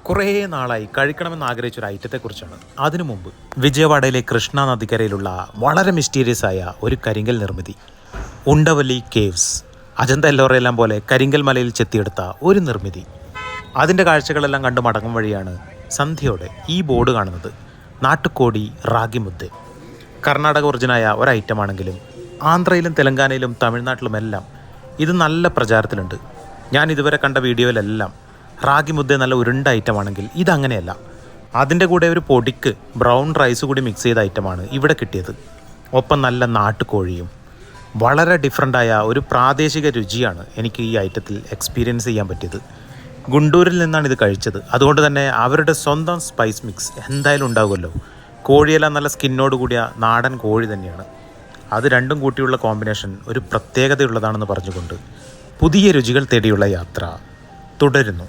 കുറേ നാളായി കഴിക്കണമെന്ന് ആഗ്രഹിച്ചൊരു ഐറ്റത്തെക്കുറിച്ചാണ്. അതിനു മുമ്പ് വിജയവാഡയിലെ കൃഷ്ണ നദിക്കരയിലുള്ള വളരെ മിസ്റ്റീരിയസ് ആയ ഒരു കരിങ്കൽ നിർമ്മിതി, ഉണ്ടവല്ലി കേവ്സ്. അജന്ത എല്ലോറയെല്ലാം പോലെ കരിങ്കൽ മലയിൽ ചെത്തിയെടുത്ത ഒരു നിർമ്മിതി. അതിൻ്റെ കാഴ്ചകളെല്ലാം കണ്ടു മടങ്ങും വഴിയാണ് സന്ധ്യയോടെ ഈ ബോർഡ് കാണുന്നത്. നാട്ടുകോടി റാഗി മുദ്ദ. കർണാടക ഒറിജിനായ ഒരു ഐറ്റമാണെങ്കിലും ആന്ധ്രയിലും തെലങ്കാനയിലും തമിഴ്നാട്ടിലുമെല്ലാം ഇത് നല്ല പ്രചാരത്തിലുണ്ട്. ഞാൻ ഇതുവരെ കണ്ട വീഡിയോയിലെല്ലാം റാഗി മുദ്ദ നല്ല ഉരുണ്ട ഐറ്റമാണെങ്കിൽ ഇതങ്ങനെയല്ല. അതിൻ്റെ കൂടെ ഒരു പൊടിക്ക് ബ്രൗൺ റൈസ് കൂടി മിക്സ് ചെയ്ത ഐറ്റമാണ് ഇവിടെ കിട്ടിയത്. ഒപ്പം നല്ല നാട്ടുകോഴിയും. വളരെ ഡിഫറൻ്റായ ഒരു പ്രാദേശിക രുചിയാണ് എനിക്ക് ഈ ഐറ്റത്തിൽ എക്സ്പീരിയൻസ് ചെയ്യാൻ പറ്റിയത്. ഗുണ്ടൂരിൽ നിന്നാണ് ഇത് കഴിച്ചത്. അതുകൊണ്ട് തന്നെ അവരുടെ സ്വന്തം സ്പൈസ് മിക്സ് എന്തായാലും ഉണ്ടാകുമല്ലോ. കോഴിയെല്ലാം നല്ല സ്കിന്നോട് കൂടിയ നാടൻ കോഴി തന്നെയാണ്. അത് രണ്ടും കൂട്ടിയുള്ള കോമ്പിനേഷൻ ഒരു പ്രത്യേകതയുള്ളതാണെന്ന് പറഞ്ഞുകൊണ്ട് പുതിയ രുചികൾ തേടിയുള്ള യാത്ര തുടരുന്നു.